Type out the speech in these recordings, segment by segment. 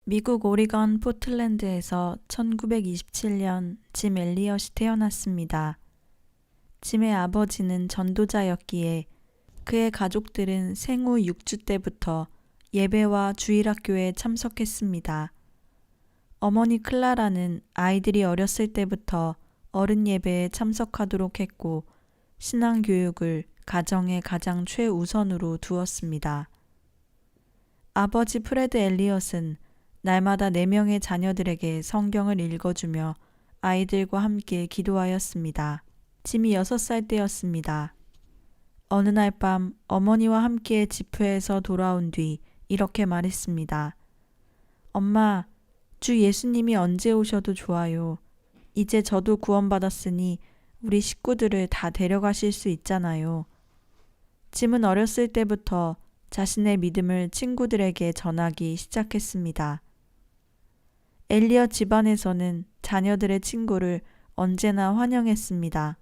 미국 오리건 포틀랜드에서 1927년 짐 엘리엇이 태어났습니다. 짐의 아버지는 전도자였기에 그의 가족들은 생후 6주 때부터 예배와 주일학교에 참석했습니다. 어머니 클라라는 아이들이 어렸을 때부터 어른 예배에 참석하도록 했고 신앙 교육을 가정의 가장 최우선으로 두었습니다. 아버지 프레드 엘리엇은 날마다 4명의 자녀들에게 성경을 읽어주며 아이들과 함께 기도하였습니다. 짐이 6살 때였습니다. 어느 날 밤 어머니와 함께 집회에서 돌아온 뒤 이렇게 말했습니다. 엄마, 주 예수님이 언제 오셔도 좋아요. 이제 저도 구원받았으니 우리 식구들을 다 데려가실 수 있잖아요. 짐은 어렸을 때부터 자신의 믿음을 친구들에게 전하기 시작했습니다. 엘리엇 집안에서는 자녀들의 친구를 언제나 환영했습니다.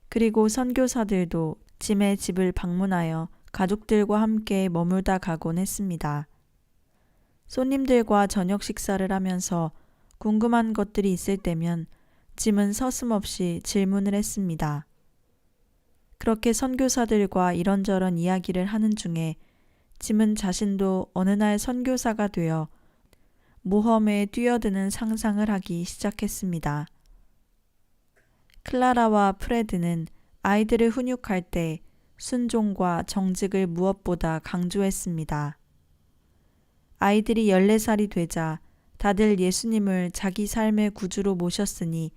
그리고 선교사들도 짐의 집을 방문하여 가족들과 함께 머물다 가곤 했습니다. 손님들과 저녁 식사를 하면서 궁금한 것들이 있을 때면 짐은 서슴없이 질문을 했습니다. 그렇게 선교사들과 이런저런 이야기를 하는 중에 짐은 자신도 어느 날 선교사가 되어 모험에 뛰어드는 상상을 하기 시작했습니다. 클라라와 프레드는 아이들을 훈육할 때 순종과 정직을 무엇보다 강조했습니다. 아이들이 14살이 되자 다들 예수님을 자기 삶의 구주로 모셨으니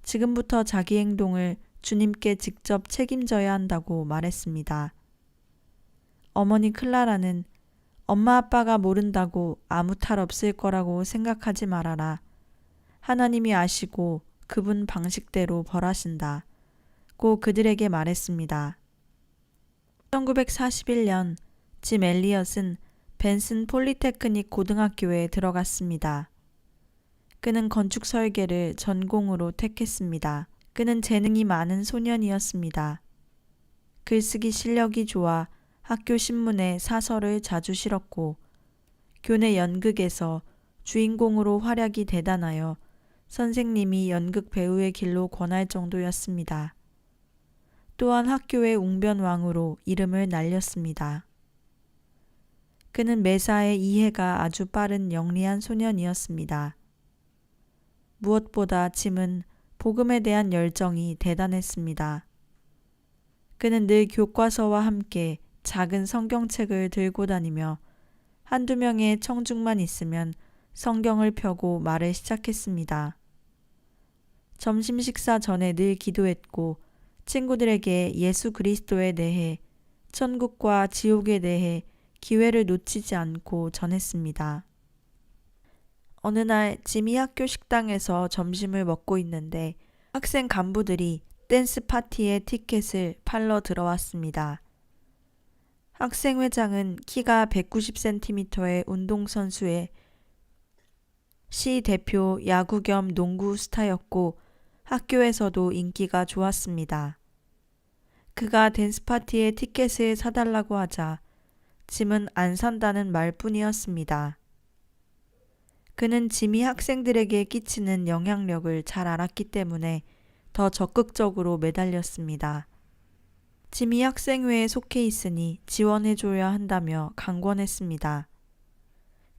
지금부터 자기 행동을 주님께 직접 책임져야 한다고 말했습니다. 어머니 클라라는 엄마 아빠가 모른다고 아무 탈 없을 거라고 생각하지 말아라. 하나님이 아시고 그분 방식대로 벌하신다. 고 그들에게 말했습니다. 1941년 짐 엘리엇은 벤슨 폴리테크닉 고등학교에 들어갔습니다. 그는 건축 설계를 전공으로 택했습니다. 그는 재능이 많은 소년이었습니다. 글쓰기 실력이 좋아 학교 신문에 사설을 자주 실었고 교내 연극에서 주인공으로 활약이 대단하여 선생님이 연극 배우의 길로 권할 정도였습니다. 또한 학교의 웅변왕으로 이름을 날렸습니다. 그는 매사에 이해가 아주 빠른 영리한 소년이었습니다. 무엇보다 짐은 복음에 대한 열정이 대단했습니다. 그는 늘 교과서와 함께 작은 성경책을 들고 다니며 한두 명의 청중만 있으면 성경을 펴고 말을 시작했습니다. 점심 식사 전에 늘 기도했고 친구들에게 예수 그리스도에 대해 천국과 지옥에 대해 기회를 놓치지 않고 전했습니다. 어느 날 짐이 학교 식당에서 점심을 먹고 있는데 학생 간부들이 댄스 파티의 티켓을 팔러 들어왔습니다. 학생회장은 키가 190cm의 운동선수의 시 대표 야구 겸 농구 스타였고 학교에서도 인기가 좋았습니다. 그가 댄스 파티의 티켓을 사달라고 하자 짐은 안 산다는 말뿐이었습니다. 그는 짐이 학생들에게 끼치는 영향력을 잘 알았기 때문에 더 적극적으로 매달렸습니다. 짐이 학생회에 속해 있으니 지원해줘야 한다며 강권했습니다.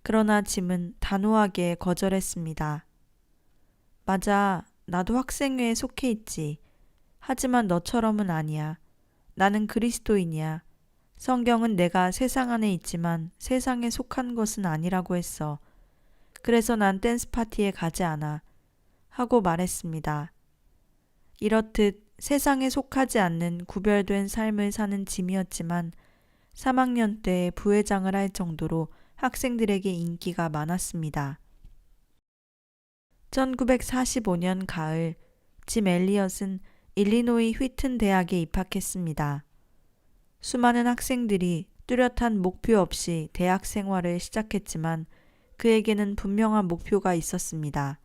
그러나 짐은 단호하게 거절했습니다. 맞아, 나도 학생회에 속해 있지. 하지만 너처럼은 아니야. 나는 그리스도인이야. 성경은 내가 세상 안에 있지만 세상에 속한 것은 아니라고 했어. 그래서 난 댄스 파티에 가지 않아. 하고 말했습니다. 이렇듯 세상에 속하지 않는 구별된 삶을 사는 짐이었지만 3학년 때 부회장을 할 정도로 학생들에게 인기가 많았습니다. 1945년 가을, 짐 엘리엇은 일리노이 휘튼 대학에 입학했습니다. 수많은 학생들이 뚜렷한 목표 없이 대학 생활을 시작했지만 그에게는 분명한 목표가 있었습니다.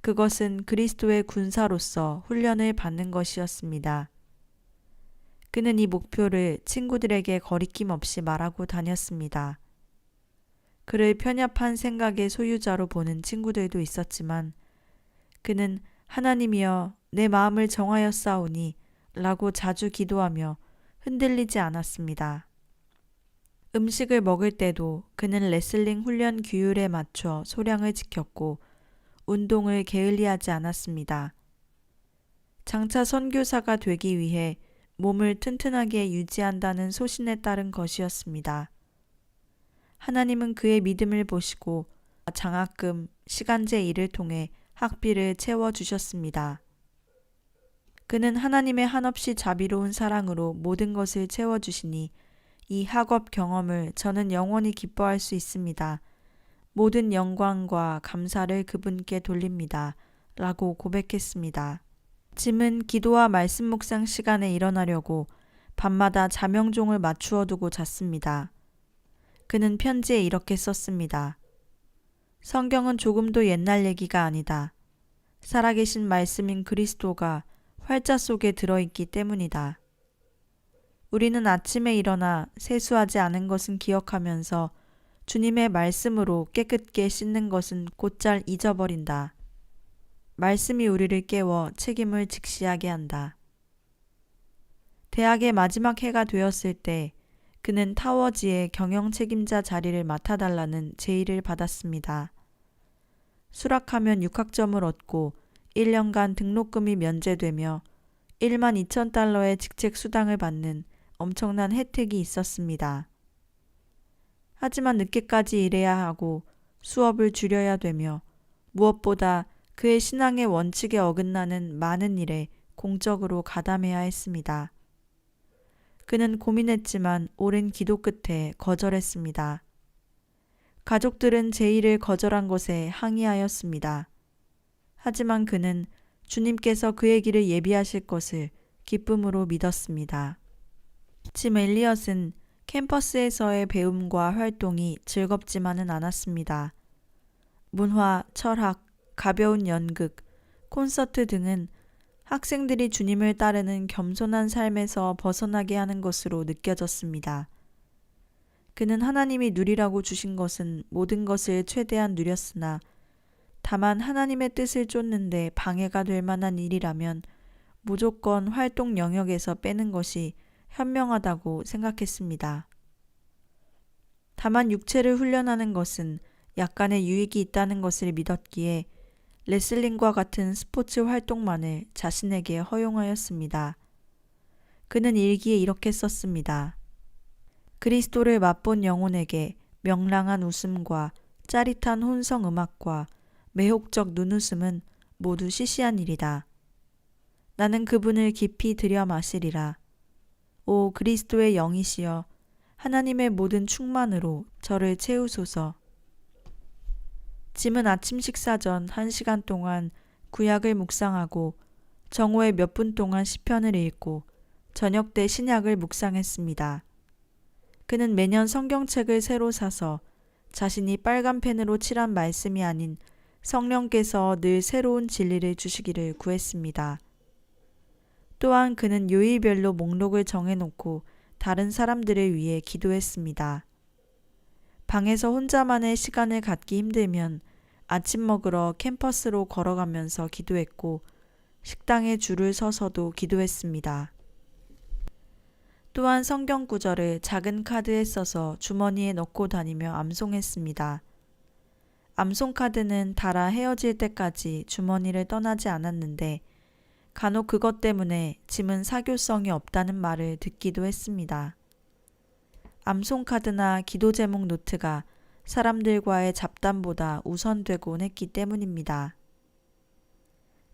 그것은 그리스도의 군사로서 훈련을 받는 것이었습니다. 그는 이 목표를 친구들에게 거리낌 없이 말하고 다녔습니다. 그를 편협한 생각의 소유자로 보는 친구들도 있었지만 그는 하나님이여 내 마음을 정하였사오니 라고 자주 기도하며 흔들리지 않았습니다. 음식을 먹을 때도 그는 레슬링 훈련 규율에 맞춰 소량을 지켰고 운동을 게을리하지 않았습니다. 장차 선교사가 되기 위해 몸을 튼튼하게 유지한다는 소신에 따른 것이었습니다. 하나님은 그의 믿음을 보시고 장학금, 시간제 일을 통해 학비를 채워주셨습니다. 그는 하나님의 한없이 자비로운 사랑으로 모든 것을 채워주시니 이 학업 경험을 저는 영원히 기뻐할 수 있습니다. 모든 영광과 감사를 그분께 돌립니다. 라고 고백했습니다. 짐은 기도와 말씀 묵상 시간에 일어나려고 밤마다 자명종을 맞추어 두고 잤습니다. 그는 편지에 이렇게 썼습니다. 성경은 조금도 옛날 얘기가 아니다. 살아계신 말씀인 그리스도가 활자 속에 들어있기 때문이다. 우리는 아침에 일어나 세수하지 않은 것은 기억하면서 주님의 말씀으로 깨끗게 씻는 것은 곧잘 잊어버린다. 말씀이 우리를 깨워 책임을 직시하게 한다. 대학의 마지막 해가 되었을 때 그는 타워지의 경영 책임자 자리를 맡아달라는 제의를 받았습니다. 수락하면 6학점을 얻고 1년간 등록금이 면제되며 12,000달러의 직책 수당을 받는 엄청난 혜택이 있었습니다. 하지만 늦게까지 일해야 하고 수업을 줄여야 되며 무엇보다 그의 신앙의 원칙에 어긋나는 많은 일에 공적으로 가담해야 했습니다. 그는 고민했지만 오랜 기도 끝에 거절했습니다. 가족들은 제의를 거절한 것에 항의하였습니다. 하지만 그는 주님께서 그의 길을 예비하실 것을 기쁨으로 믿었습니다. 짐 엘리엇은 캠퍼스에서의 배움과 활동이 즐겁지만은 않았습니다. 문화, 철학, 가벼운 연극, 콘서트 등은 학생들이 주님을 따르는 겸손한 삶에서 벗어나게 하는 것으로 느껴졌습니다. 그는 하나님이 누리라고 주신 것은 모든 것을 최대한 누렸으나 다만 하나님의 뜻을 쫓는데 방해가 될 만한 일이라면 무조건 활동 영역에서 빼는 것이 현명하다고 생각했습니다. 다만 육체를 훈련하는 것은 약간의 유익이 있다는 것을 믿었기에 레슬링과 같은 스포츠 활동만을 자신에게 허용하였습니다. 그는 일기에 이렇게 썼습니다. 그리스도를 맛본 영혼에게 명랑한 웃음과 짜릿한 혼성 음악과 매혹적 눈웃음은 모두 시시한 일이다. 나는 그분을 깊이 들여 마시리라. 오 그리스도의 영이시여 하나님의 모든 충만으로 저를 채우소서. 짐은 아침 식사 전 1시간 동안 구약을 묵상하고 정오에 몇 분 동안 시편을 읽고 저녁 때 신약을 묵상했습니다. 그는 매년 성경책을 새로 사서 자신이 빨간 펜으로 칠한 말씀이 아닌 성령께서 늘 새로운 진리를 주시기를 구했습니다. 또한 그는 요일별로 목록을 정해놓고 다른 사람들을 위해 기도했습니다. 방에서 혼자만의 시간을 갖기 힘들면 아침 먹으러 캠퍼스로 걸어가면서 기도했고 식당에 줄을 서서도 기도했습니다. 또한 성경 구절을 작은 카드에 써서 주머니에 넣고 다니며 암송했습니다. 암송 카드는 달아 헤어질 때까지 주머니를 떠나지 않았는데 간혹 그것 때문에 짐은 사교성이 없다는 말을 듣기도 했습니다. 암송 카드나 기도 제목 노트가 사람들과의 잡담보다 우선되곤 했기 때문입니다.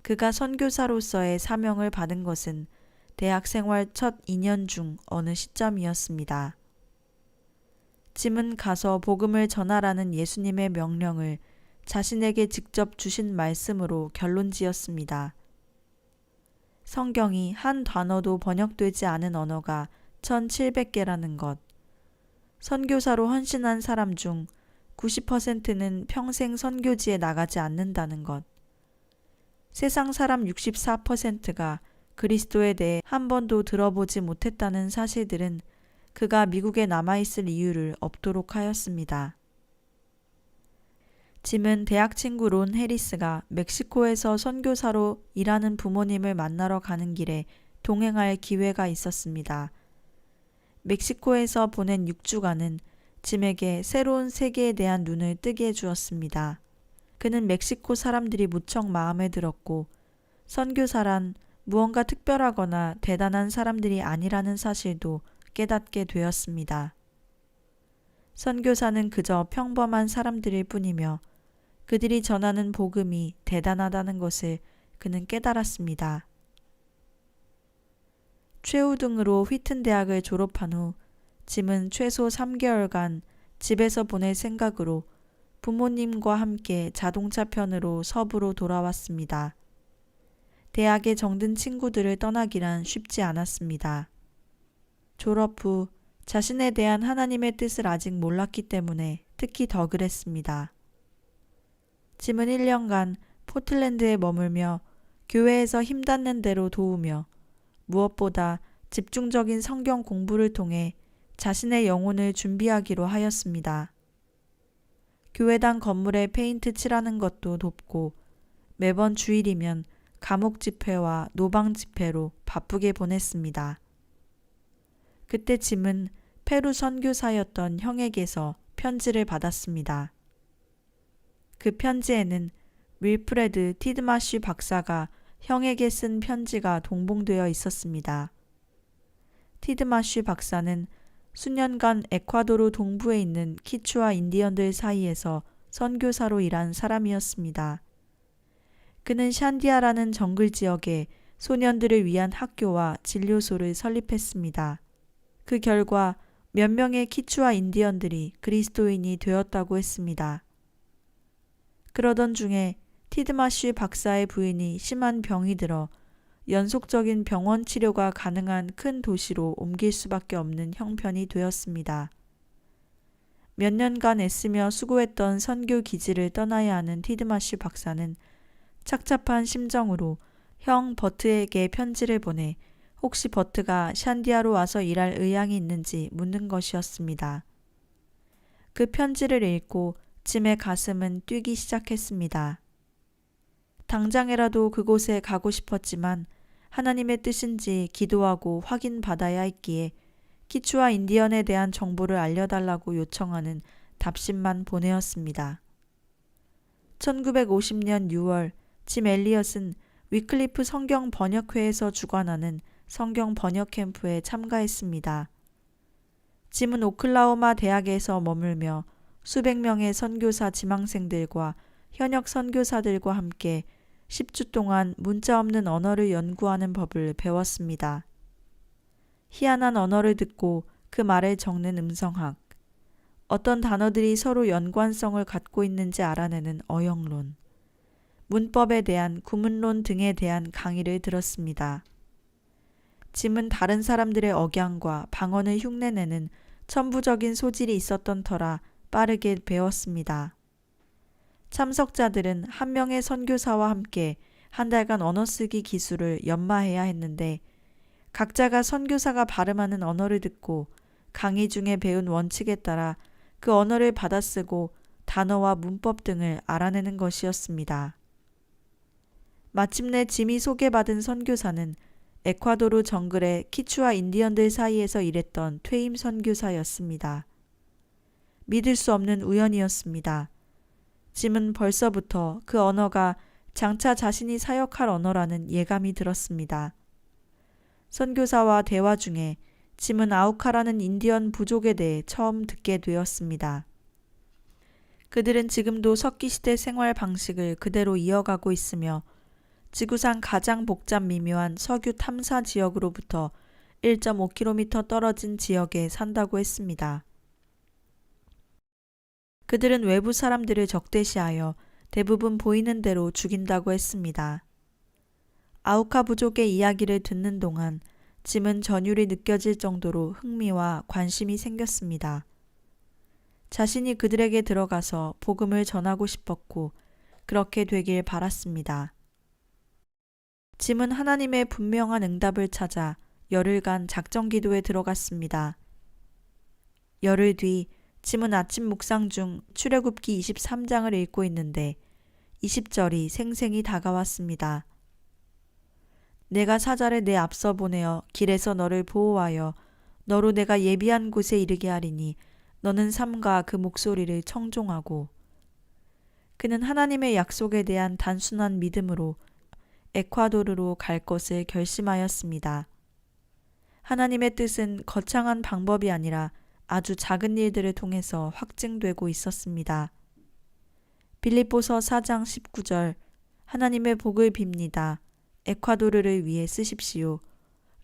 그가 선교사로서의 사명을 받은 것은 대학 생활 첫 2년 중 어느 시점이었습니다. 짐은 가서 복음을 전하라는 예수님의 명령을 자신에게 직접 주신 말씀으로 결론지었습니다. 성경이 한 단어도 번역되지 않은 언어가 1,700개라는 것. 선교사로 헌신한 사람 중 90%는 평생 선교지에 나가지 않는다는 것. 세상 사람 64%가 그리스도에 대해 한 번도 들어보지 못했다는 사실들은 그가 미국에 남아있을 이유를 없도록 하였습니다. 짐은 대학 친구 론 해리스가 멕시코에서 선교사로 일하는 부모님을 만나러 가는 길에 동행할 기회가 있었습니다. 멕시코에서 보낸 6주간은 짐에게 새로운 세계에 대한 눈을 뜨게 해주었습니다. 그는 멕시코 사람들이 무척 마음에 들었고 선교사란 무언가 특별하거나 대단한 사람들이 아니라는 사실도 깨닫게 되었습니다. 선교사는 그저 평범한 사람들일 뿐이며 그들이 전하는 복음이 대단하다는 것을 그는 깨달았습니다. 최후 등으로 휘튼 대학을 졸업한 후 짐은 최소 3개월간 집에서 보낼 생각으로 부모님과 함께 자동차 편으로 서부로 돌아왔습니다. 대학에 정든 친구들을 떠나기란 쉽지 않았습니다. 졸업 후 자신에 대한 하나님의 뜻을 아직 몰랐기 때문에 특히 더 그랬습니다. 짐은 1년간 포틀랜드에 머물며 교회에서 힘닿는 대로 도우며 무엇보다 집중적인 성경 공부를 통해 자신의 영혼을 준비하기로 하였습니다. 교회당 건물에 페인트 칠하는 것도 돕고 매번 주일이면 감옥 집회와 노방 집회로 바쁘게 보냈습니다. 그때 짐은 페루 선교사였던 형에게서 편지를 받았습니다. 그 편지에는 윌프레드 티드마쉬 박사가 형에게 쓴 편지가 동봉되어 있었습니다. 티드마쉬 박사는 수년간 에콰도르 동부에 있는 키추아 인디언들 사이에서 선교사로 일한 사람이었습니다. 그는 샨디아라는 정글 지역에 소년들을 위한 학교와 진료소를 설립했습니다. 그 결과 몇 명의 키추아 인디언들이 그리스도인이 되었다고 했습니다. 그러던 중에 티드마쉬 박사의 부인이 심한 병이 들어 연속적인 병원 치료가 가능한 큰 도시로 옮길 수밖에 없는 형편이 되었습니다. 몇 년간 애쓰며 수고했던 선교 기지를 떠나야 하는 티드마쉬 박사는 착잡한 심정으로 형 버트에게 편지를 보내 혹시 버트가 샨디아로 와서 일할 의향이 있는지 묻는 것이었습니다. 그 편지를 읽고 짐의 가슴은 뛰기 시작했습니다. 당장이라도 그곳에 가고 싶었지만 하나님의 뜻인지 기도하고 확인받아야 했기에 키추아 인디언에 대한 정보를 알려달라고 요청하는 답신만 보내었습니다. 1950년 6월 짐 엘리엇은 위클리프 성경 번역회에서 주관하는 성경 번역 캠프에 참가했습니다. 짐은 오클라호마 대학에서 머물며 수백 명의 선교사 지망생들과 현역 선교사들과 함께 10주 동안 문자 없는 언어를 연구하는 법을 배웠습니다. 희한한 언어를 듣고 그 말을 적는 음성학, 어떤 단어들이 서로 연관성을 갖고 있는지 알아내는 어역론, 문법에 대한 구문론 등에 대한 강의를 들었습니다. 짐은 다른 사람들의 억양과 방언을 흉내내는 천부적인 소질이 있었던 터라 빠르게 배웠습니다. 참석자들은 한 명의 선교사와 함께 한 달간 언어 쓰기 기술을 연마해야 했는데 각자가 선교사가 발음하는 언어를 듣고 강의 중에 배운 원칙에 따라 그 언어를 받아쓰고 단어와 문법 등을 알아내는 것이었습니다. 마침내 짐이 소개받은 선교사는 에콰도르 정글의 키추아 인디언들 사이에서 일했던 퇴임 선교사였습니다. 믿을 수 없는 우연이었습니다. 짐은 벌써부터 그 언어가 장차 자신이 사역할 언어라는 예감이 들었습니다. 선교사와 대화 중에 짐은 아우카라는 인디언 부족에 대해 처음 듣게 되었습니다. 그들은 지금도 석기시대 생활 방식을 그대로 이어가고 있으며 지구상 가장 복잡 미묘한 석유 탐사 지역으로부터 1.5km 떨어진 지역에 산다고 했습니다. 그들은 외부 사람들을 적대시하여 대부분 보이는 대로 죽인다고 했습니다. 아우카 부족의 이야기를 듣는 동안 짐은 전율이 느껴질 정도로 흥미와 관심이 생겼습니다. 자신이 그들에게 들어가서 복음을 전하고 싶었고 그렇게 되길 바랐습니다. 짐은 하나님의 분명한 응답을 찾아 열흘간 작정 기도에 들어갔습니다. 열흘 뒤 짐은 아침 묵상 중 출애굽기 23장을 읽고 있는데 20절이 생생히 다가왔습니다. 내가 사자를 내 앞서 보내어 길에서 너를 보호하여 너로 내가 예비한 곳에 이르게 하리니 너는 삼가 그 목소리를 청종하고. 그는 하나님의 약속에 대한 단순한 믿음으로 에콰도르로 갈 것을 결심하였습니다. 하나님의 뜻은 거창한 방법이 아니라 아주 작은 일들을 통해서 확증되고 있었습니다. 빌립보서 4장 19절 하나님의 복을 빕니다. 에콰도르를 위해 쓰십시오.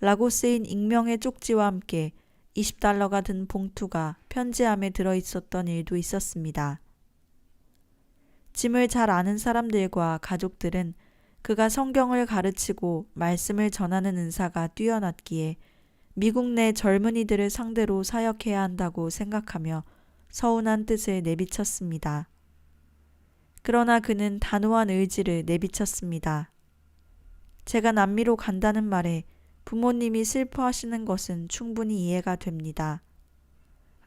라고 쓰인 익명의 쪽지와 함께 $20가 든 봉투가 편지함에 들어있었던 일도 있었습니다. 짐을 잘 아는 사람들과 가족들은 그가 성경을 가르치고 말씀을 전하는 은사가 뛰어났기에 미국 내 젊은이들을 상대로 사역해야 한다고 생각하며 서운한 뜻을 내비쳤습니다. 그러나 그는 단호한 의지를 내비쳤습니다. 제가 남미로 간다는 말에 부모님이 슬퍼하시는 것은 충분히 이해가 됩니다.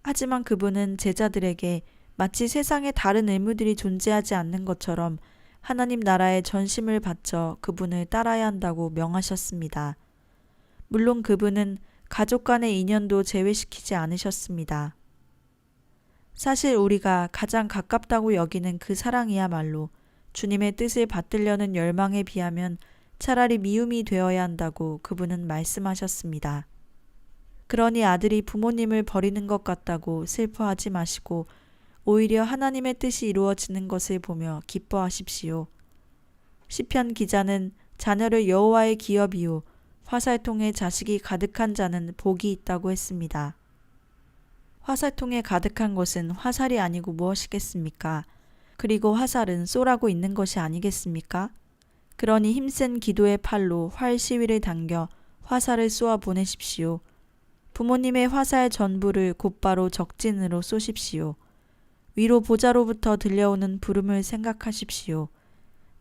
하지만 그분은 제자들에게 마치 세상에 다른 의무들이 존재하지 않는 것처럼 하나님 나라에 전심을 바쳐 그분을 따라야 한다고 명하셨습니다. 물론 그분은 가족 간의 인연도 제외시키지 않으셨습니다. 사실 우리가 가장 가깝다고 여기는 그 사랑이야말로 주님의 뜻을 받들려는 열망에 비하면 차라리 미움이 되어야 한다고 그분은 말씀하셨습니다. 그러니 아들이 부모님을 버리는 것 같다고 슬퍼하지 마시고 오히려 하나님의 뜻이 이루어지는 것을 보며 기뻐하십시오. 시편 기자는 자녀를 여호와의 기업이요 화살통에 자식이 가득한 자는 복이 있다고 했습니다. 화살통에 가득한 것은 화살이 아니고 무엇이겠습니까? 그리고 화살은 쏘라고 있는 것이 아니겠습니까? 그러니 힘센 기도의 팔로 활 시위를 당겨 화살을 쏘아 보내십시오. 부모님의 화살 전부를 곧바로 적진으로 쏘십시오. 위로 보좌로부터 들려오는 부름을 생각하십시오.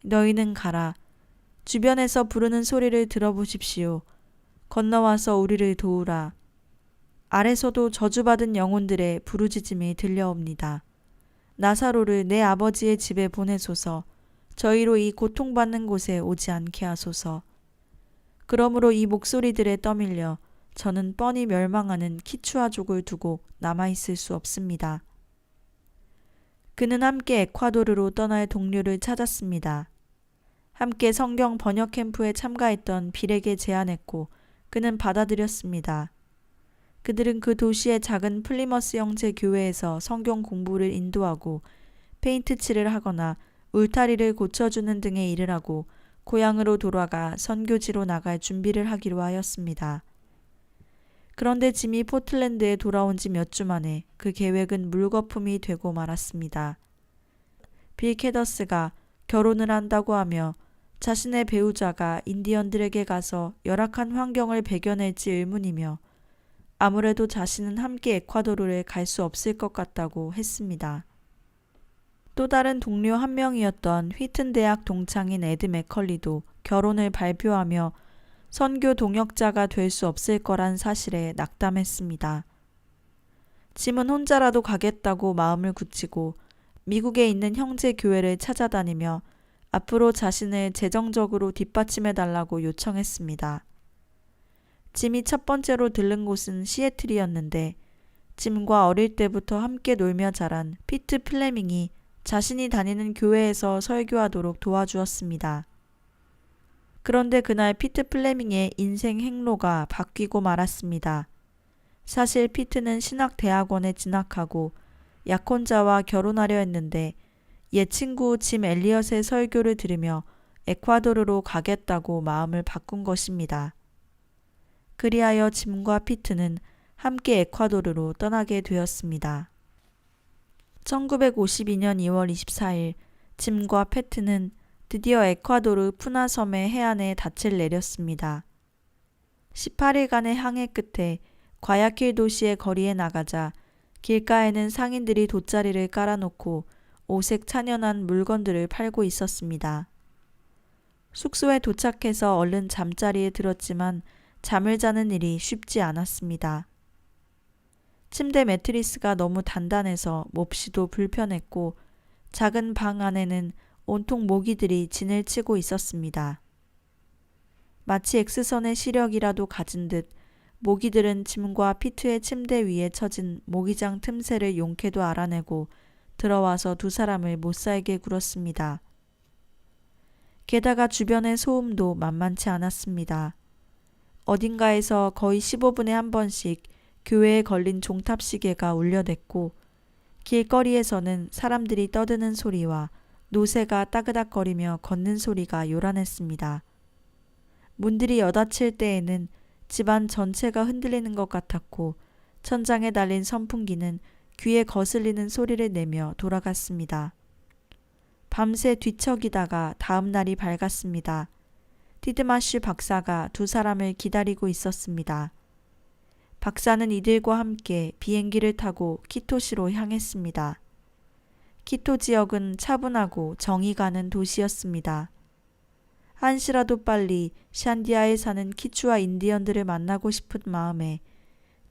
너희는 가라. 주변에서 부르는 소리를 들어보십시오. 건너와서 우리를 도우라. 아래서도 저주받은 영혼들의 부르짖음이 들려옵니다. 나사로를 내 아버지의 집에 보내소서. 저희로 이 고통받는 곳에 오지 않게 하소서. 그러므로 이 목소리들에 떠밀려 저는 뻔히 멸망하는 키추아족을 두고 남아있을 수 없습니다. 그는 함께 에콰도르로 떠날 동료를 찾았습니다. 함께 성경 번역 캠프에 참가했던 빌에게 제안했고 그는 받아들였습니다. 그들은 그 도시의 작은 플리머스 형제 교회에서 성경 공부를 인도하고 페인트 칠을 하거나 울타리를 고쳐주는 등의 일을 하고 고향으로 돌아가 선교지로 나갈 준비를 하기로 하였습니다. 그런데 짐이 포틀랜드에 돌아온 지 몇 주 만에 그 계획은 물거품이 되고 말았습니다. 빌 캐더스가 결혼을 한다고 하며 자신의 배우자가 인디언들에게 가서 열악한 환경을 배겨낼지 의문이며 아무래도 자신은 함께 에콰도르에 갈 수 없을 것 같다고 했습니다. 또 다른 동료 한 명이었던 휘튼 대학 동창인 에드 맥컬리도 결혼을 발표하며 선교 동역자가 될 수 없을 거란 사실에 낙담했습니다. 짐은 혼자라도 가겠다고 마음을 굳히고 미국에 있는 형제 교회를 찾아다니며 앞으로 자신을 재정적으로 뒷받침해달라고 요청했습니다. 짐이 첫 번째로 들른 곳은 시애틀이었는데 짐과 어릴 때부터 함께 놀며 자란 피트 플레밍이 자신이 다니는 교회에서 설교하도록 도와주었습니다. 그런데 그날 피트 플레밍의 인생 행로가 바뀌고 말았습니다. 사실 피트는 신학대학원에 진학하고 약혼자와 결혼하려 했는데 옛 친구 짐 엘리엇의 설교를 들으며 에콰도르로 가겠다고 마음을 바꾼 것입니다. 그리하여 짐과 피트는 함께 에콰도르로 떠나게 되었습니다. 1952년 2월 24일 짐과 패트는 드디어 에콰도르 푸나섬의 해안에 닻을 내렸습니다. 18일간의 항해 끝에 과야킬 도시의 거리에 나가자 길가에는 상인들이 돗자리를 깔아놓고 오색 찬연한 물건들을 팔고 있었습니다. 숙소에 도착해서 얼른 잠자리에 들었지만 잠을 자는 일이 쉽지 않았습니다. 침대 매트리스가 너무 단단해서 몹시도 불편했고 작은 방 안에는 온통 모기들이 진을 치고 있었습니다. 마치 X선의 시력이라도 가진 듯 모기들은 짐과 피트의 침대 위에 처진 모기장 틈새를 용케도 알아내고 들어와서 두 사람을 못살게 굴었습니다. 게다가 주변의 소음도 만만치 않았습니다. 어딘가에서 거의 15분에 한 번씩 교회에 걸린 종탑시계가 울려댔고 길거리에서는 사람들이 떠드는 소리와 노새가 따그닥거리며 걷는 소리가 요란했습니다. 문들이 여닫힐 때에는 집안 전체가 흔들리는 것 같았고 천장에 달린 선풍기는 귀에 거슬리는 소리를 내며 돌아갔습니다. 밤새 뒤척이다가 다음 날이 밝았습니다. 티드마쉬 박사가 두 사람을 기다리고 있었습니다. 박사는 이들과 함께 비행기를 타고 키토시로 향했습니다. 키토 지역은 차분하고 정이 가는 도시였습니다. 한시라도 빨리 샨디아에 사는 키추아 인디언들을 만나고 싶은 마음에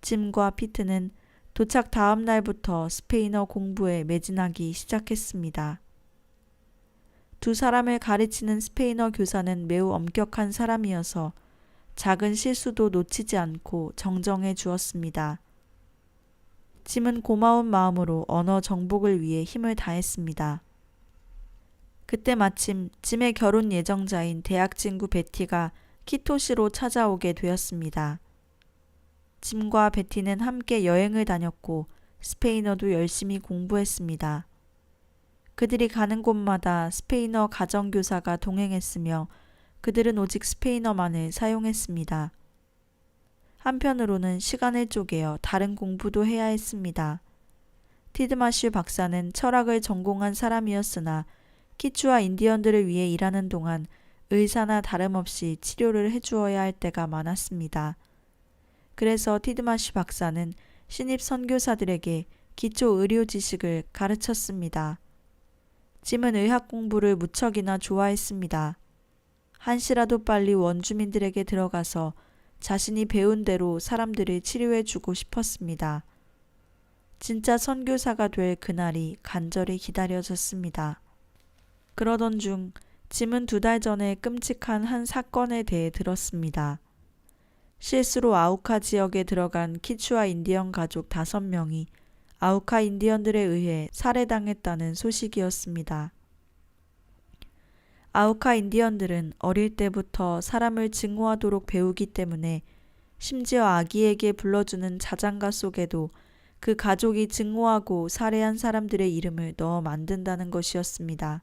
짐과 피트는 도착 다음 날부터 스페인어 공부에 매진하기 시작했습니다. 두 사람을 가르치는 스페인어 교사는 매우 엄격한 사람이어서 작은 실수도 놓치지 않고 정정해 주었습니다. 짐은 고마운 마음으로 언어 정복을 위해 힘을 다했습니다. 그때 마침 짐의 결혼 예정자인 대학 친구 베티가 키토시로 찾아오게 되었습니다. 짐과 베티는 함께 여행을 다녔고 스페인어도 열심히 공부했습니다. 그들이 가는 곳마다 스페인어 가정교사가 동행했으며 그들은 오직 스페인어만을 사용했습니다. 한편으로는 시간을 쪼개어 다른 공부도 해야 했습니다. 티드마슈 박사는 철학을 전공한 사람이었으나 키추아 인디언들을 위해 일하는 동안 의사나 다름없이 치료를 해주어야 할 때가 많았습니다. 그래서 티드마슈 박사는 신입 선교사들에게 기초 의료 지식을 가르쳤습니다. 짐은 의학 공부를 무척이나 좋아했습니다. 한시라도 빨리 원주민들에게 들어가서 자신이 배운 대로 사람들을 치료해주고 싶었습니다. 진짜 선교사가 될 그날이 간절히 기다려졌습니다. 그러던 중 짐은 2달 전에 끔찍한 한 사건에 대해 들었습니다. 실수로 아우카 지역에 들어간 키추아 인디언 가족 5명이 아우카 인디언들에 의해 살해당했다는 소식이었습니다. 아우카 인디언들은 어릴 때부터 사람을 증오하도록 배우기 때문에 심지어 아기에게 불러주는 자장가 속에도 그 가족이 증오하고 살해한 사람들의 이름을 넣어 만든다는 것이었습니다.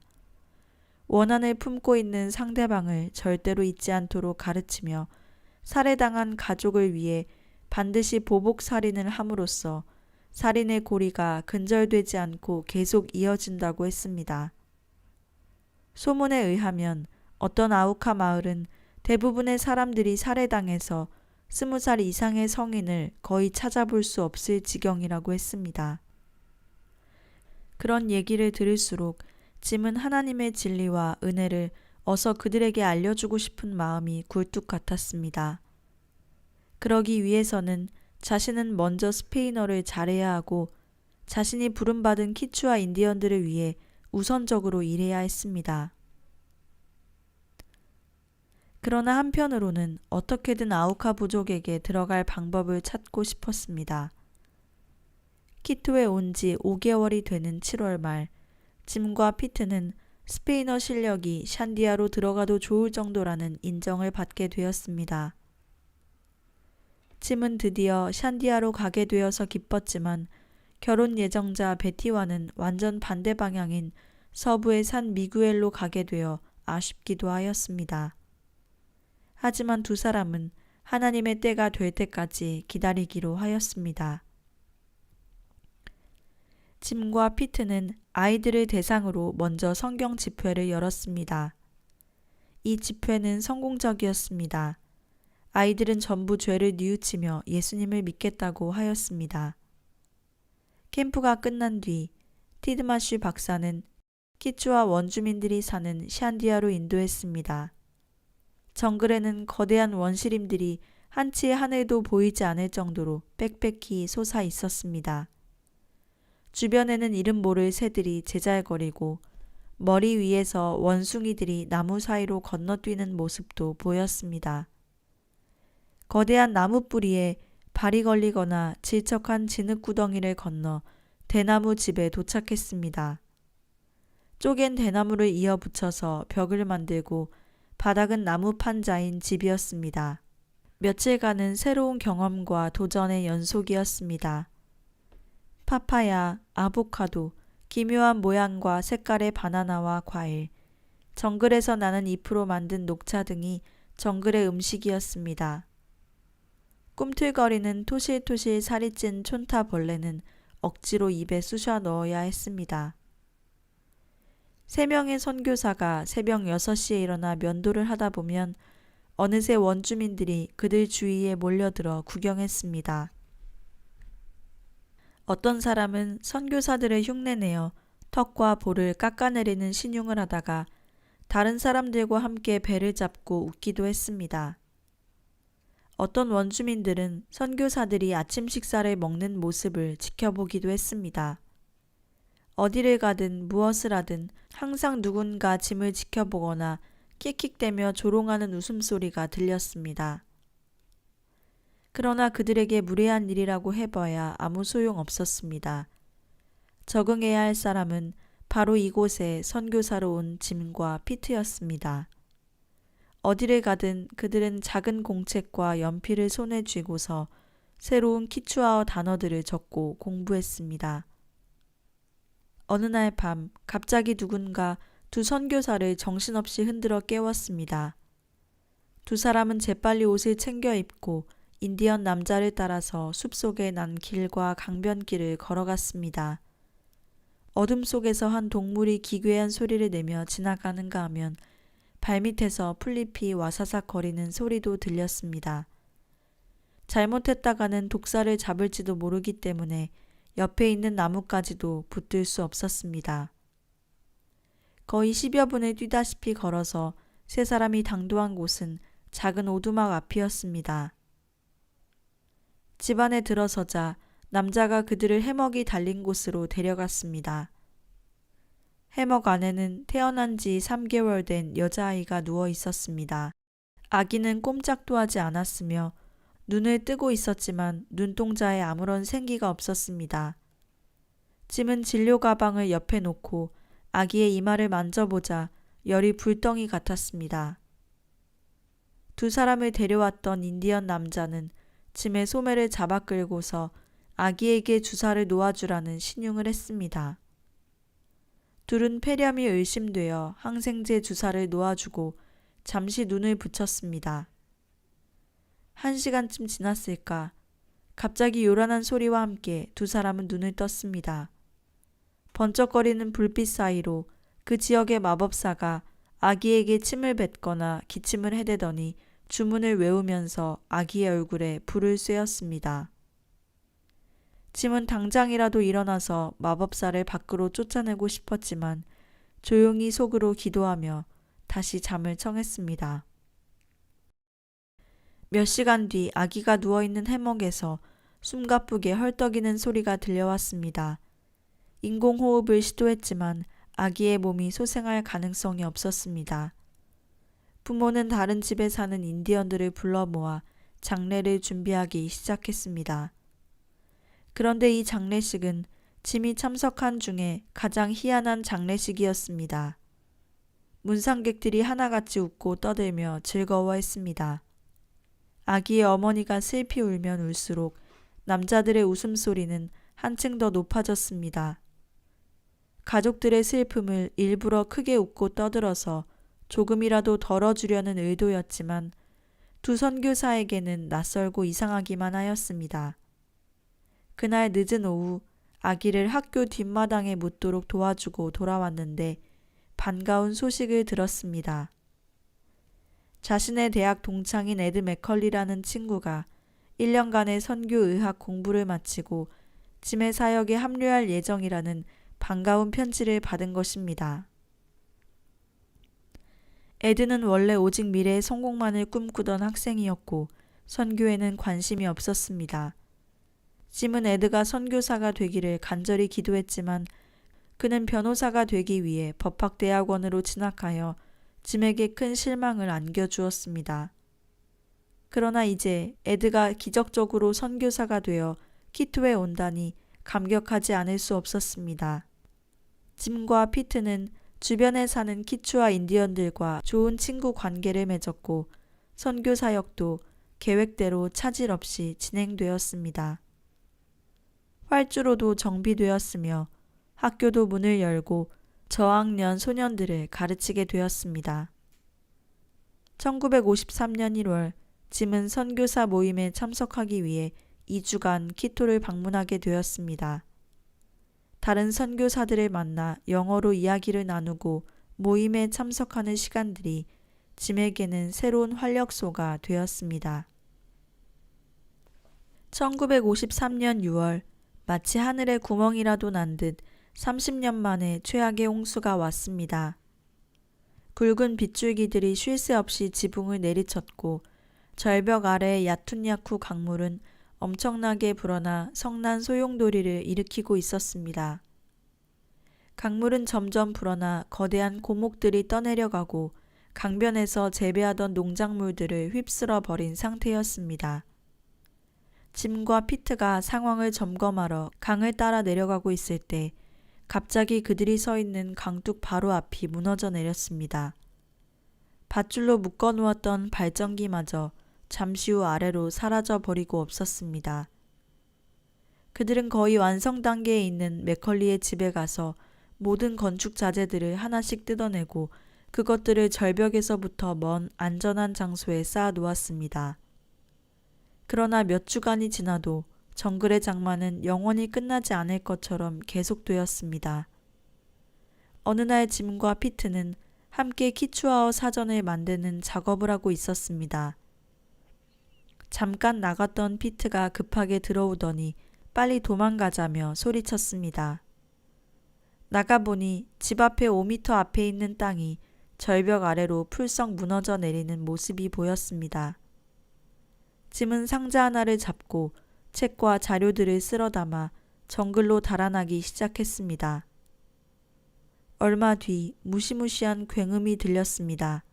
원한을 품고 있는 상대방을 절대로 잊지 않도록 가르치며 살해당한 가족을 위해 반드시 보복 살인을 함으로써 살인의 고리가 근절되지 않고 계속 이어진다고 했습니다. 소문에 의하면 어떤 아우카 마을은 대부분의 사람들이 살해당해서 20살 이상의 성인을 거의 찾아볼 수 없을 지경이라고 했습니다. 그런 얘기를 들을수록 짐은 하나님의 진리와 은혜를 어서 그들에게 알려주고 싶은 마음이 굴뚝 같았습니다. 그러기 위해서는 자신은 먼저 스페인어를 잘해야 하고 자신이 부름받은 키추아 인디언들을 위해 우선적으로 일해야 했습니다. 그러나 한편으로는 어떻게든 아우카 부족에게 들어갈 방법을 찾고 싶었습니다. 키토에 온 지 5개월이 되는 7월 말, 짐과 피트는 스페인어 실력이 샨디아로 들어가도 좋을 정도라는 인정을 받게 되었습니다. 짐은 드디어 샨디아로 가게 되어서 기뻤지만 결혼 예정자 베티와는 완전 반대 방향인 서부의 산 미구엘로 가게 되어 아쉽기도 하였습니다. 하지만 두 사람은 하나님의 때가 될 때까지 기다리기로 하였습니다. 짐과 피트는 아이들을 대상으로 먼저 성경 집회를 열었습니다. 이 집회는 성공적이었습니다. 아이들은 전부 죄를 뉘우치며 예수님을 믿겠다고 하였습니다. 캠프가 끝난 뒤 티드마슈 박사는 키추아 원주민들이 사는 샨디아로 인도했습니다. 정글에는 거대한 원시림들이 한치의 하늘도 보이지 않을 정도로 빽빽히 솟아 있었습니다. 주변에는 이름 모를 새들이 제잘거리고 머리 위에서 원숭이들이 나무 사이로 건너뛰는 모습도 보였습니다. 거대한 나무 뿌리에 발이 걸리거나 질척한 진흙구덩이를 건너 대나무 집에 도착했습니다. 쪼갠 대나무를 이어 붙여서 벽을 만들고 바닥은 나무 판자인 집이었습니다. 며칠간은 새로운 경험과 도전의 연속이었습니다. 파파야, 아보카도, 기묘한 모양과 색깔의 바나나와 과일, 정글에서 나는 잎으로 만든 녹차 등이 정글의 음식이었습니다. 꿈틀거리는 토실토실 살이 찐 촌타벌레는 억지로 입에 쑤셔 넣어야 했습니다. 3명의 선교사가 새벽 6시에 일어나 면도를 하다 보면 어느새 원주민들이 그들 주위에 몰려들어 구경했습니다. 어떤 사람은 선교사들을 흉내내어 턱과 볼을 깎아내리는 신용을 하다가 다른 사람들과 함께 배를 잡고 웃기도 했습니다. 어떤 원주민들은 선교사들이 아침 식사를 먹는 모습을 지켜보기도 했습니다. 어디를 가든 무엇을 하든 항상 누군가 짐을 지켜보거나 킥킥대며 조롱하는 웃음소리가 들렸습니다. 그러나 그들에게 무례한 일이라고 해봐야 아무 소용 없었습니다. 적응해야 할 사람은 바로 이곳에 선교사로 온 짐과 피트였습니다. 어디를 가든 그들은 작은 공책과 연필을 손에 쥐고서 새로운 키추아어 단어들을 적고 공부했습니다. 어느 날 밤 갑자기 누군가 2 선교사를 정신없이 흔들어 깨웠습니다. 2 사람은 재빨리 옷을 챙겨 입고 인디언 남자를 따라서 숲속에 난 길과 강변길을 걸어갔습니다. 어둠 속에서 한 동물이 기괴한 소리를 내며 지나가는가 하면 발밑에서 풀잎이 와사삭 거리는 소리도 들렸습니다. 잘못했다가는 독사를 잡을지도 모르기 때문에 옆에 있는 나무까지도 붙들 수 없었습니다. 거의 10여 분을 뛰다시피 걸어서 3 사람이 당도한 곳은 작은 오두막 앞이었습니다. 집 안에 들어서자 남자가 그들을 해먹이 달린 곳으로 데려갔습니다. 해먹 안에는 태어난 지 3개월 된 여자아이가 누워 있었습니다. 아기는 꼼짝도 하지 않았으며 눈을 뜨고 있었지만 눈동자에 아무런 생기가 없었습니다. 짐은 진료 가방을 옆에 놓고 아기의 이마를 만져보자 열이 불덩이 같았습니다. 2 사람을 데려왔던 인디언 남자는 짐의 소매를 잡아 끌고서 아기에게 주사를 놓아주라는 신용을 했습니다. 둘은 폐렴이 의심되어 항생제 주사를 놓아주고 잠시 눈을 붙였습니다. 1시간쯤 지났을까 갑자기 요란한 소리와 함께 2 사람은 눈을 떴습니다. 번쩍거리는 불빛 사이로 그 지역의 마법사가 아기에게 침을 뱉거나 기침을 해대더니 주문을 외우면서 아기의 얼굴에 불을 쐬었습니다. 짐은 당장이라도 일어나서 마법사를 밖으로 쫓아내고 싶었지만 조용히 속으로 기도하며 다시 잠을 청했습니다. 몇 시간 뒤 아기가 누워있는 해먹에서 숨가쁘게 헐떡이는 소리가 들려왔습니다. 인공호흡을 시도했지만 아기의 몸이 소생할 가능성이 없었습니다. 부모는 다른 집에 사는 인디언들을 불러 모아 장례를 준비하기 시작했습니다. 그런데 이 장례식은 짐이 참석한 중에 가장 희한한 장례식이었습니다. 문상객들이 하나같이 웃고 떠들며 즐거워했습니다. 아기의 어머니가 슬피 울면 울수록 남자들의 웃음소리는 한층 더 높아졌습니다. 가족들의 슬픔을 일부러 크게 웃고 떠들어서 조금이라도 덜어주려는 의도였지만 2 선교사에게는 낯설고 이상하기만 하였습니다. 그날 늦은 오후 아기를 학교 뒷마당에 묻도록 도와주고 돌아왔는데 반가운 소식을 들었습니다. 자신의 대학 동창인 에드 맥컬리라는 친구가 1년간의 선교의학 공부를 마치고 짐의 사역에 합류할 예정이라는 반가운 편지를 받은 것입니다. 에드는 원래 오직 미래의 성공만을 꿈꾸던 학생이었고 선교에는 관심이 없었습니다. 짐은 에드가 선교사가 되기를 간절히 기도했지만 그는 변호사가 되기 위해 법학대학원으로 진학하여 짐에게 큰 실망을 안겨주었습니다. 그러나 이제 에드가 기적적으로 선교사가 되어 키투에 온다니 감격하지 않을 수 없었습니다. 짐과 피트는 주변에 사는 키추아 인디언들과 좋은 친구 관계를 맺었고 선교 사역도 계획대로 차질 없이 진행되었습니다. 활주로도 정비되었으며 학교도 문을 열고 저학년 소년들을 가르치게 되었습니다. 1953년 1월 짐은 선교사 모임에 참석하기 위해 2주간 키토를 방문하게 되었습니다. 다른 선교사들을 만나 영어로 이야기를 나누고 모임에 참석하는 시간들이 짐에게는 새로운 활력소가 되었습니다. 1953년 6월 마치 하늘에 구멍이라도 난 듯 30년 만에 최악의 홍수가 왔습니다. 굵은 빗줄기들이 쉴 새 없이 지붕을 내리쳤고 절벽 아래의 야툰야쿠 강물은 엄청나게 불어나 성난 소용돌이를 일으키고 있었습니다. 강물은 점점 불어나 거대한 고목들이 떠내려가고 강변에서 재배하던 농작물들을 휩쓸어 버린 상태였습니다. 짐과 피트가 상황을 점검하러 강을 따라 내려가고 있을 때 갑자기 그들이 서 있는 강둑 바로 앞이 무너져 내렸습니다. 밧줄로 묶어놓았던 발전기마저 잠시 후 아래로 사라져 버리고 없었습니다. 그들은 거의 완성 단계에 있는 맥컬리의 집에 가서 모든 건축 자재들을 하나씩 뜯어내고 그것들을 절벽에서부터 먼 안전한 장소에 쌓아 놓았습니다. 그러나 몇 주간이 지나도 정글의 장마는 영원히 끝나지 않을 것처럼 계속되었습니다. 어느 날 짐과 피트는 함께 키추아어 사전을 만드는 작업을 하고 있었습니다. 잠깐 나갔던 피트가 급하게 들어오더니 빨리 도망가자며 소리쳤습니다. 나가보니 집 앞에 5m 앞에 있는 땅이 절벽 아래로 풀썩 무너져 내리는 모습이 보였습니다. 짐은 상자 하나를 잡고 책과 자료들을 쓸어 담아 정글로 달아나기 시작했습니다. 얼마 뒤 무시무시한 굉음이 들렸습니다.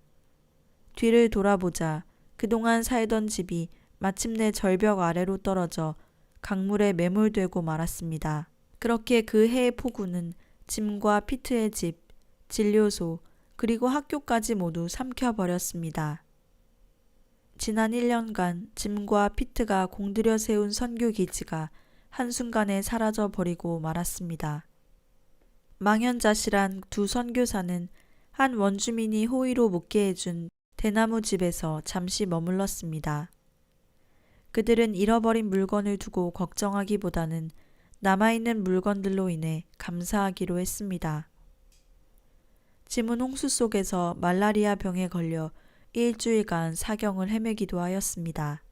뒤를 돌아보자 그동안 살던 집이 마침내 절벽 아래로 떨어져 강물에 매몰되고 말았습니다. 그렇게 그 해의 폭우는 짐과 피트의 집, 진료소, 그리고 학교까지 모두 삼켜버렸습니다. 지난 1년간 짐과 피트가 공들여 세운 선교 기지가 한순간에 사라져 버리고 말았습니다. 망연자실한 두 선교사는 한 원주민이 호의로 묵게 해준 대나무 집에서 잠시 머물렀습니다. 그들은 잃어버린 물건을 두고 걱정하기보다는 남아있는 물건들로 인해 감사하기로 했습니다. 짐은 홍수 속에서 말라리아 병에 걸려 일주일간 사경을 헤매기도 하였습니다.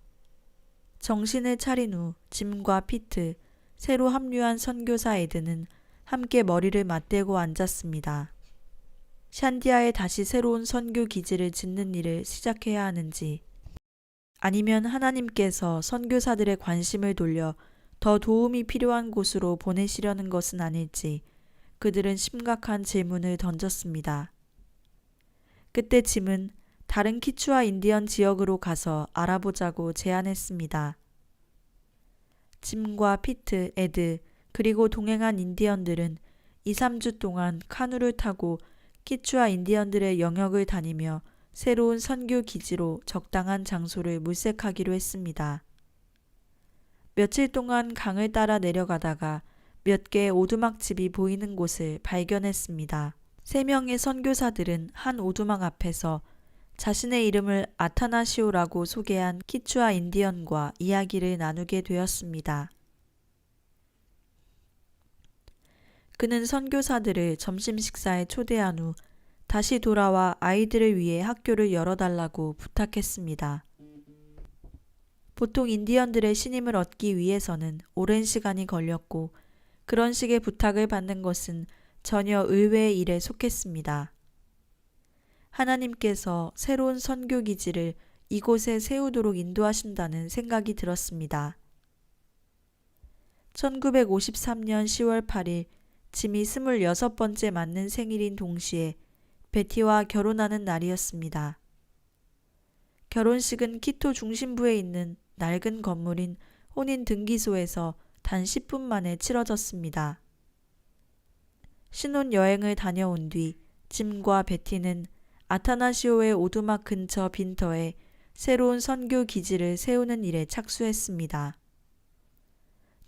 정신을 차린 후 짐과 피트, 새로 합류한 선교사 에드는 함께 머리를 맞대고 앉았습니다. 샨디아에 다시 새로운 선교 기지를 짓는 일을 시작해야 하는지, 아니면 하나님께서 선교사들의 관심을 돌려 더 도움이 필요한 곳으로 보내시려는 것은 아닐지 그들은 심각한 질문을 던졌습니다. 그때 짐은 다른 키추아 인디언 지역으로 가서 알아보자고 제안했습니다. 짐과 피트, 에드, 그리고 동행한 인디언들은 2, 3주 동안 카누를 타고 키추아 인디언들의 영역을 다니며 새로운 선교 기지로 적당한 장소를 물색하기로 했습니다. 며칠 동안 강을 따라 내려가다가 몇 개의 오두막집이 보이는 곳을 발견했습니다. 3명의 선교사들은 한 오두막 앞에서 자신의 이름을 아타나시오라고 소개한 키추아 인디언과 이야기를 나누게 되었습니다. 그는 선교사들을 점심 식사에 초대한 후 다시 돌아와 아이들을 위해 학교를 열어달라고 부탁했습니다. 보통 인디언들의 신임을 얻기 위해서는 오랜 시간이 걸렸고 그런 식의 부탁을 받는 것은 전혀 의외의 일에 속했습니다. 하나님께서 새로운 선교 기지를 이곳에 세우도록 인도하신다는 생각이 들었습니다. 1953년 10월 8일 짐이 26번째 맞는 생일인 동시에 베티와 결혼하는 날이었습니다. 결혼식은 키토 중심부에 있는 낡은 건물인 혼인등기소에서 단 10분 만에 치러졌습니다. 신혼여행을 다녀온 뒤 짐과 베티는 아타나시오의 오두막 근처 빈터에 새로운 선교 기지를 세우는 일에 착수했습니다.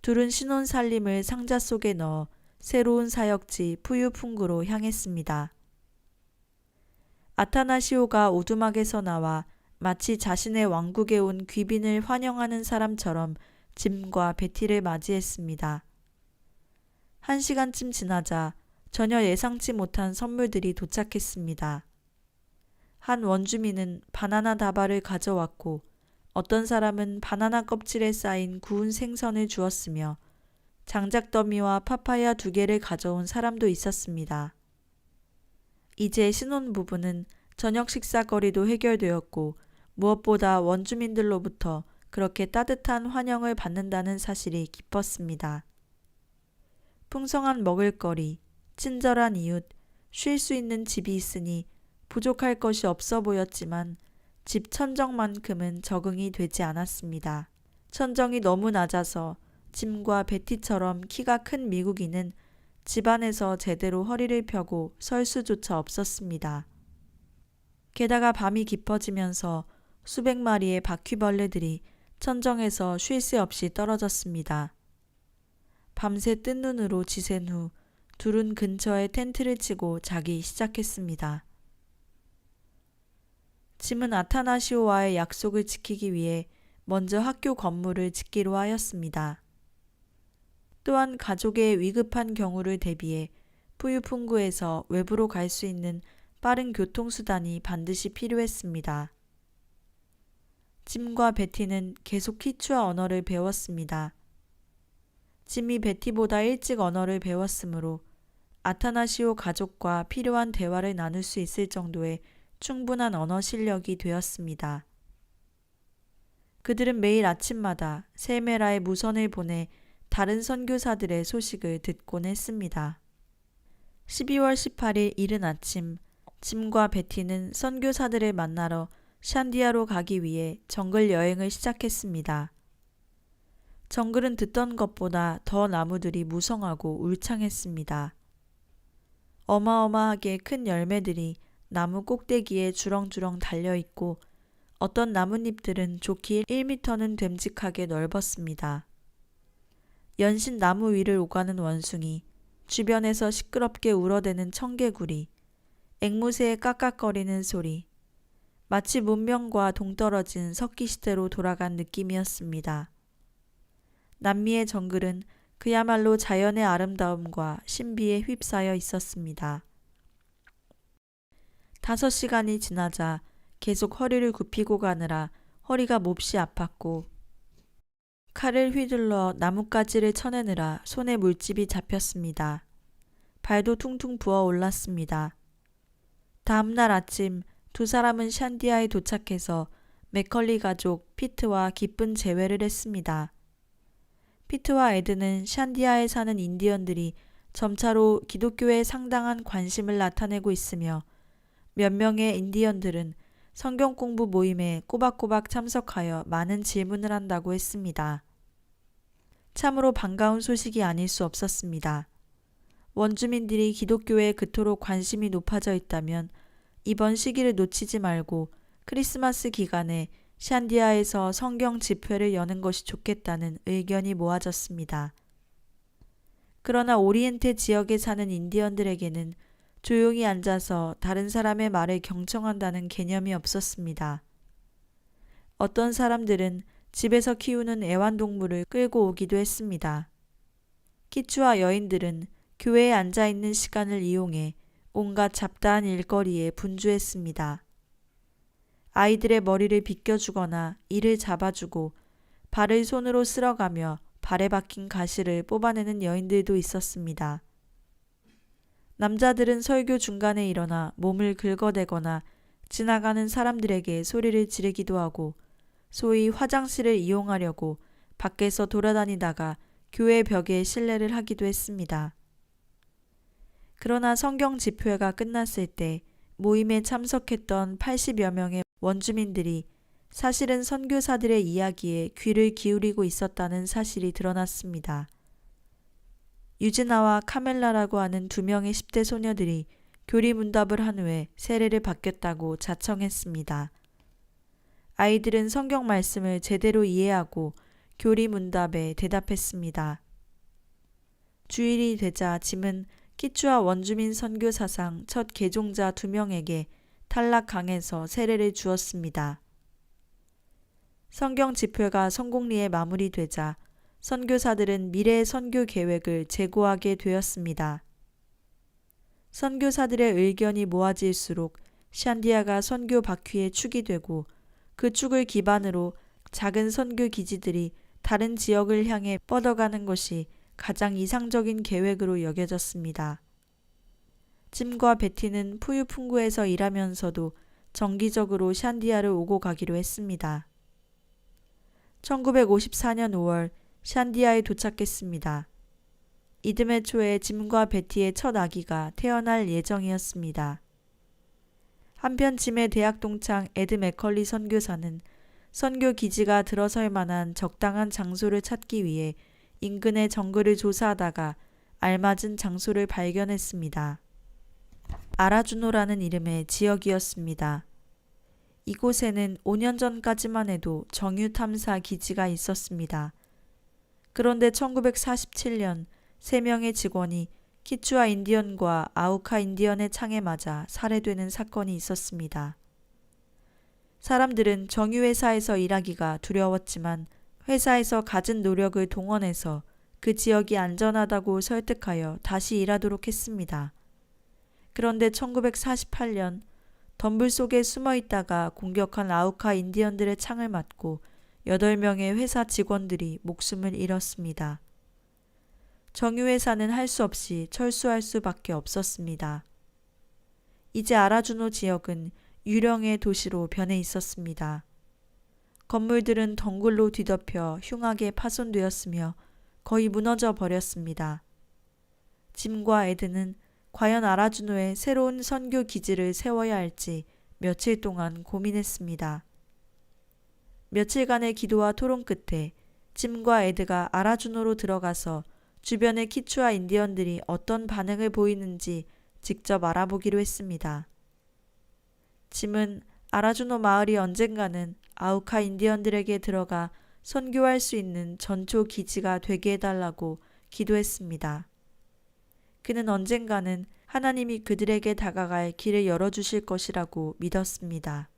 둘은 신혼 살림을 상자 속에 넣어 새로운 사역지 푸유풍구로 향했습니다. 아타나시오가 오두막에서 나와 마치 자신의 왕국에 온 귀빈을 환영하는 사람처럼 짐과 베티를 맞이했습니다. 1시간쯤 지나자 전혀 예상치 못한 선물들이 도착했습니다. 한 원주민은 바나나 다발을 가져왔고 어떤 사람은 바나나 껍질에 쌓인 구운 생선을 주었으며 장작더미와 파파야 2개를 가져온 사람도 있었습니다. 이제 신혼부부는 저녁 식사거리도 해결되었고 무엇보다 원주민들로부터 그렇게 따뜻한 환영을 받는다는 사실이 기뻤습니다. 풍성한 먹을거리, 친절한 이웃, 쉴 수 있는 집이 있으니 부족할 것이 없어 보였지만 집 천정만큼은 적응이 되지 않았습니다. 천정이 너무 낮아서 짐과 베티처럼 키가 큰 미국인은 집안에서 제대로 허리를 펴고 설 수조차 없었습니다. 게다가 밤이 깊어지면서 수백 마리의 바퀴벌레들이 천정에서 쉴 새 없이 떨어졌습니다. 밤새 뜬 눈으로 지샌 후 둘은 근처에 텐트를 치고 자기 시작했습니다. 짐은 아타나시오와의 약속을 지키기 위해 먼저 학교 건물을 짓기로 하였습니다. 또한 가족의 위급한 경우를 대비해 푸유풍구에서 외부로 갈 수 있는 빠른 교통수단이 반드시 필요했습니다. 짐과 베티는 계속 키추아 언어를 배웠습니다. 짐이 베티보다 일찍 언어를 배웠으므로 아타나시오 가족과 필요한 대화를 나눌 수 있을 정도의 충분한 언어 실력이 되었습니다. 그들은 매일 아침마다 세메라에 무선을 보내 다른 선교사들의 소식을 듣곤 했습니다. 12월 18일 이른 아침, 짐과 베티는 선교사들을 만나러 샨디아로 가기 위해 정글 여행을 시작했습니다. 정글은 듣던 것보다 더 나무들이 무성하고 울창했습니다. 어마어마하게 큰 열매들이 나무 꼭대기에 주렁주렁 달려있고 어떤 나뭇잎들은 좋기 1m는 됨직하게 넓었습니다. 연신 나무 위를 오가는 원숭이, 주변에서 시끄럽게 울어대는 청개구리, 앵무새의 깍깍거리는 소리, 마치 문명과 동떨어진 석기시대로 돌아간 느낌이었습니다. 남미의 정글은 그야말로 자연의 아름다움과 신비에 휩싸여 있었습니다. 5시간이 지나자 계속 허리를 굽히고 가느라 허리가 몹시 아팠고 칼을 휘둘러 나뭇가지를 쳐내느라 손에 물집이 잡혔습니다. 발도 퉁퉁 부어 올랐습니다. 다음날 아침 2사람은 샨디아에 도착해서 맥컬리 가족 피트와 기쁜 재회를 했습니다. 피트와 에드는 샨디아에 사는 인디언들이 점차로 기독교에 상당한 관심을 나타내고 있으며 몇 명의 인디언들은 성경 공부 모임에 꼬박꼬박 참석하여 많은 질문을 한다고 했습니다. 참으로 반가운 소식이 아닐 수 없었습니다. 원주민들이 기독교에 그토록 관심이 높아져 있다면 이번 시기를 놓치지 말고 크리스마스 기간에 샨디아에서 성경 집회를 여는 것이 좋겠다는 의견이 모아졌습니다. 그러나 오리엔테 지역에 사는 인디언들에게는 조용히 앉아서 다른 사람의 말을 경청한다는 개념이 없었습니다. 어떤 사람들은 집에서 키우는 애완동물을 끌고 오기도 했습니다. 키추아 여인들은 교회에 앉아있는 시간을 이용해 온갖 잡다한 일거리에 분주했습니다. 아이들의 머리를 빗겨주거나 이를 잡아주고 발을 손으로 쓸어가며 발에 박힌 가시를 뽑아내는 여인들도 있었습니다. 남자들은 설교 중간에 일어나 몸을 긁어대거나 지나가는 사람들에게 소리를 지르기도 하고 소위 화장실을 이용하려고 밖에서 돌아다니다가 교회 벽에 실례를 하기도 했습니다. 그러나 성경 집회가 끝났을 때 모임에 참석했던 80여 명의 원주민들이 사실은 선교사들의 이야기에 귀를 기울이고 있었다는 사실이 드러났습니다. 유진아와 카멜라라고 하는 2명의 10대 소녀들이 교리문답을 한 후에 세례를 받겠다고 자청했습니다. 아이들은 성경 말씀을 제대로 이해하고 교리문답에 대답했습니다. 주일이 되자 짐은 키추아 원주민 선교사상 첫 개종자 2명에게 탈락강에서 세례를 주었습니다. 성경 집회가 성공리에 마무리되자 선교사들은 미래의 선교 계획을 재고하게 되었습니다. 선교사들의 의견이 모아질수록 샨디아가 선교 바퀴의 축이 되고 그 축을 기반으로 작은 선교 기지들이 다른 지역을 향해 뻗어가는 것이 가장 이상적인 계획으로 여겨졌습니다. 짐과 베티는 푸유풍구에서 일하면서도 정기적으로 샨디아를 오고 가기로 했습니다. 1954년 5월 샨디아에 도착했습니다. 이듬해 초에 짐과 베티의 첫 아기가 태어날 예정이었습니다. 한편 짐의 대학 동창 에드 맥컬리 선교사는 선교 기지가 들어설 만한 적당한 장소를 찾기 위해 인근의 정글을 조사하다가 알맞은 장소를 발견했습니다. 아라주노라는 이름의 지역이었습니다. 이곳에는 5년 전까지만 해도 정유 탐사 기지가 있었습니다. 그런데 1947년 3명의 직원이 키추아 인디언과 아우카 인디언의 창에 맞아 살해되는 사건이 있었습니다. 사람들은 정유회사에서 일하기가 두려웠지만 회사에서 가진 노력을 동원해서 그 지역이 안전하다고 설득하여 다시 일하도록 했습니다. 그런데 1948년 덤불 속에 숨어 있다가 공격한 아우카 인디언들의 창을 맞고 8명의 회사 직원들이 목숨을 잃었습니다. 정유회사는 할 수 없이 철수할 수밖에 없었습니다. 이제 아라주노 지역은 유령의 도시로 변해 있었습니다. 건물들은 덩굴로 뒤덮여 흉하게 파손되었으며 거의 무너져 버렸습니다. 짐과 에드는 과연 아라주노에 새로운 선교 기지를 세워야 할지 며칠 동안 고민했습니다. 며칠간의 기도와 토론 끝에 짐과 에드가 아라주노로 들어가서 주변의 키추아 인디언들이 어떤 반응을 보이는지 직접 알아보기로 했습니다. 짐은 아라주노 마을이 언젠가는 아우카 인디언들에게 들어가 선교할 수 있는 전초 기지가 되게 해달라고 기도했습니다. 그는 언젠가는 하나님이 그들에게 다가갈 길을 열어주실 것이라고 믿었습니다.